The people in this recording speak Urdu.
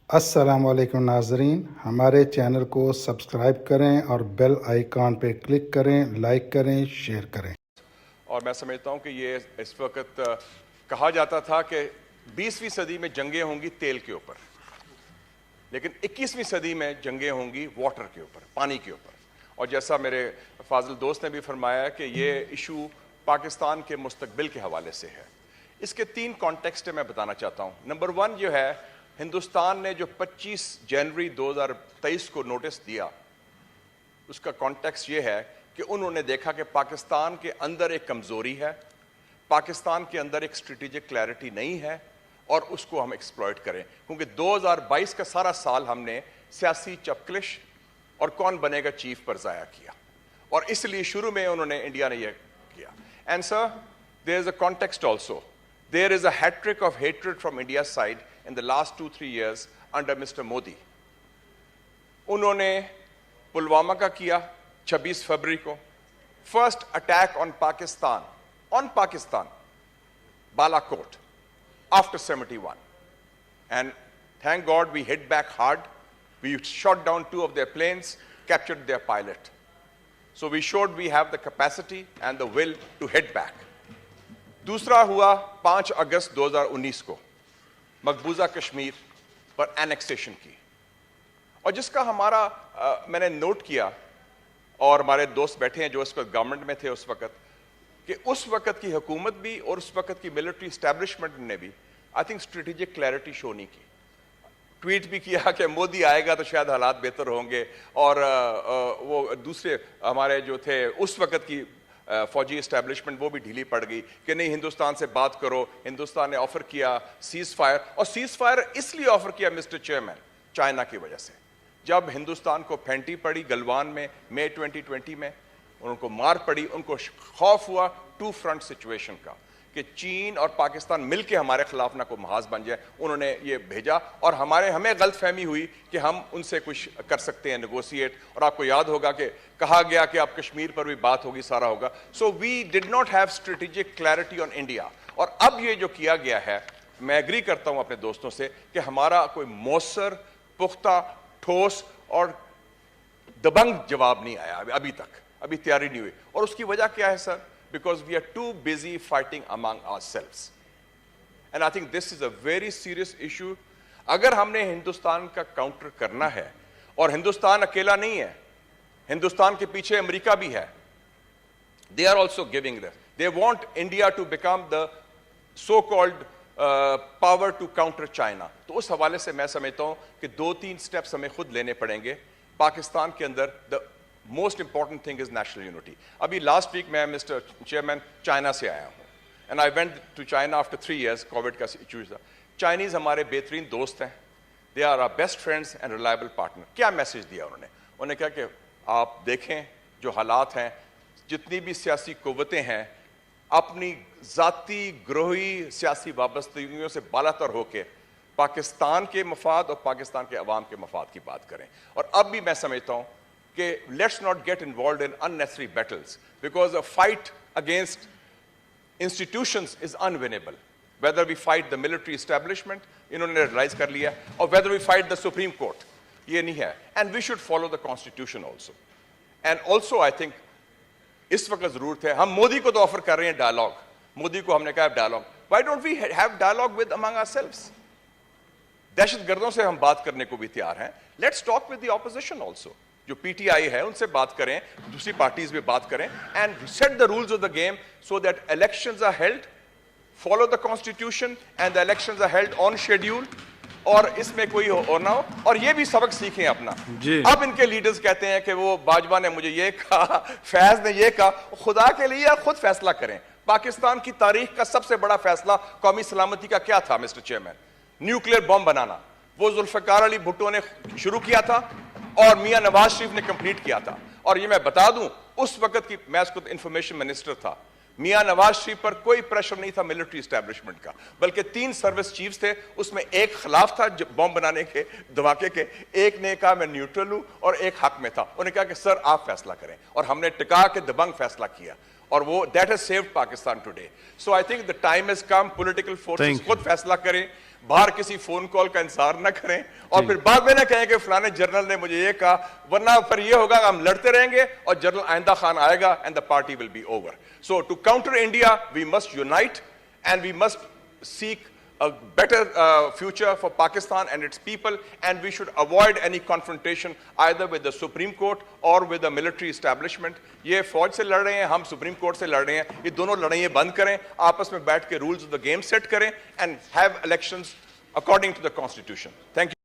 السلام علیکم ناظرین، ہمارے چینل کو سبسکرائب کریں اور بیل آئیکن پہ کلک کریں، لائک کریں، شیئر کریں۔ اور میں سمجھتا ہوں کہ یہ اس وقت کہا جاتا تھا کہ 20ویں صدی میں جنگیں ہوں گی تیل کے اوپر، لیکن 21ویں صدی میں جنگیں ہوں گی واٹر کے اوپر، پانی کے اوپر۔ اور جیسا میرے فاضل دوست نے بھی فرمایا کہ یہ ایشو پاکستان کے مستقبل کے حوالے سے ہے۔ اس کے 3 کانٹیکسٹ میں بتانا چاہتا ہوں۔ نمبر 1 جو ہے، ہندوستان نے جو 25 جنوری 2023 کو نوٹس دیا، اس کا کانٹیکسٹ یہ ہے کہ انہوں نے دیکھا کہ پاکستان کے اندر ایک کمزوری ہے، پاکستان کے اندر ایک اسٹریٹجک کلیئرٹی نہیں ہے، اور اس کو ہم ایکسپلوئٹ کریں، کیونکہ 2022 کا سارا سال ہم نے سیاسی چپکلش اور کون بنے گا چیف پر ضائع کیا، اور اس لیے شروع میں انہوں نے انڈیا نے یہ کیا۔ And sir, there is a context also. There is a hat-trick of hatred from India's side in the last 2-3 years under Mr. Modi. انہوں نے پلوامہ کا کیا 26 فروری کو، first attack on Pakistan, Balakot after 71, and thank God we hit back hard. We shot down 2 of their planes, captured their pilot. So we showed we have the capacity and the will to hit back. دوسرا ہوا 5 اگست 2019 کو، مقبوضہ کشمیر پر اینیکسیشن کی، اور جس کا ہمارا میں نے نوٹ کیا، اور ہمارے دوست بیٹھے ہیں جو اس وقت گورنمنٹ میں تھے اس وقت، کہ اس وقت کی حکومت بھی اور اس وقت کی ملٹری اسٹیبلشمنٹ نے بھی آئی تھنک اسٹریٹجک کلیئرٹی شو نہیں کی۔ ٹویٹ بھی کیا کہ مودی آئے گا تو شاید حالات بہتر ہوں گے، اور وہ دوسرے ہمارے جو تھے اس وقت کی فوجی اسٹیبلشمنٹ وہ بھی ڈھیلی پڑ گئی کہ نہیں، ہندوستان سے بات کرو۔ ہندوستان نے آفر کیا سیز فائر، اور سیز فائر اس لیے آفر کیا مسٹر چیئرمین، چائنا کی وجہ سے۔ جب ہندوستان کو پھینٹی پڑی گلوان میں مئی 2020 میں، ان کو مار پڑی، ان کو خوف ہوا 2 فرنٹ سچویشن کا کہ چین اور پاکستان مل کے ہمارے خلاف نہ کوئی محاذ بن جائے، انہوں نے یہ بھیجا، اور ہمیں غلط فہمی ہوئی کہ ہم ان سے کچھ کر سکتے ہیں نیگوسیٹ، اور آپ کو یاد ہوگا کہ کہا گیا کہ اب کشمیر پر بھی بات ہوگی، سارا ہوگا۔ So we did not have strategic clarity on India. اور اب یہ جو کیا گیا ہے، میں ایگری کرتا ہوں اپنے دوستوں سے کہ ہمارا کوئی مؤثر، پختہ، ٹھوس اور دبنگ جواب نہیں آیا ابھی تک، ابھی تیاری نہیں ہوئی۔ اور اس کی وجہ کیا ہے سر؟ Because we are too busy fighting among ourselves. And I think this is a very serious issue. اگر ہم نے ہندوستان کا کاؤنٹر کرنا ہے، اور ہندوستان اکیلا نہیں ہے، ہندوستان کے پیچھے امریکہ بھی ہے، they are also giving this. They want India to become the so-called power to counter China. تو اس حوالے سے میں سمجھتا ہوں کہ 2-3 سٹیپس ہمیں خود لینے پڑیں گے پاکستان کے اندر۔ Most important thing is national unity. ابھی لاسٹ ویک میں مسٹر چیئرمین چائنا سے آیا ہوں، and I went to China after 3 years, covid کا ایشو تھا۔ چائنیز ہمارے بہترین دوست ہیں، they are our best friends and reliable partner. کیا میسج دیا انہوں نے کہا کہ آپ دیکھیں جو حالات ہیں، جتنی بھی سیاسی قوتیں ہیں اپنی ذاتی گروہی سیاسی وابستگیوں سے بالاتر ہو کے پاکستان کے مفاد اور پاکستان کے عوام کے مفاد کی بات کریں۔ اور اب بھی میں سمجھتا ہوں کہ let's not get involved in unnecessary battles, because a fight against institutions is unwinnable. Whether we fight the military establishment, انہوں نے ریلائز کر لیا، اور whether we fight the Supreme Court، یہ نہیں ہے۔ And we should follow the constitution also. And also I think اس وقت ضرورت ہے، ہم مودی کو تو آفر کر رہے ہیں ڈائلاگ، مودی کو ہم نے کہا dialogue, why don't we have dialogue with among ourselves؟ دہشت گردوں سے ہم بات کرنے کو بھی تیار ہیں، let's talk with the opposition also. جو پی ٹی آئی ہے ان سے بات کریں، دوسری پارٹیز بھی بات کریں، and set the rules of the game so that elections are held, follow the constitution and the elections are held on schedule, اور اس میں کوئی ہو نہ ہو۔ اور یہ بھی سبق سیکھیں اپنا۔ اب ان کے لیڈرز کہتے ہیں کہ وہ باجوہ نے مجھے یہ کہا، فیض نے یہ کہا، خدا کے لیے خود فیصلہ کریں۔ پاکستان کی تاریخ کا سب سے بڑا فیصلہ قومی سلامتی کا کیا تھا مسٹر چیئرمین؟ نیوکلیئر بم بنانا۔ وہ ذوالفقار علی بھٹو نے شروع کیا تھا، اور میاں نواز شریف نے کمپلیٹ کیا تھا۔ اور یہ میں بتا دوں، اس وقت کی میں اس کو انفارمیشن منسٹر تھا، میاں نواز شریف پر کوئی پریشر نہیں تھا ملٹری اسٹیبلشمنٹ کا، بلکہ 3 سروس چیفز تھے، اس میں ایک خلاف تھا بم بنانے کے دھماکے کے، ایک نے کہا میں نیوٹرل ہوں، اور ایک حق میں تھا۔ انہوں نے کہا کہ سر آپ فیصلہ کریں، اور ہم نے ٹکا کے دبنگ فیصلہ کیا، اور وہ that has saved Pakistan today. So I think the time has come, political forces خود فیصلہ کریں۔ باہر کسی فون کال کا انتظار نہ کریں اور پھر بعد میں نہ کہیں کہ فلانے جنرل نے مجھے یہ کہا, ورنہ پھر یہ ہوگا کہ ہم لڑتے رہیں گے اور جنرل آئندہ خان آئے گا and the party will be over. So to counter India, we must unite and we must seek a better future for Pakistan and its people, and we should avoid any confrontation either with the Supreme Court or with the military establishment. یہ فوج سے لڑ رہے ہیں, ہم سپریم کورٹ سے لڑ رہے ہیں, یہ دونوں لڑائیں بند کریں, آپس میں بیٹھ کے rules of the game set کریں and have elections according to the constitution. Thank you.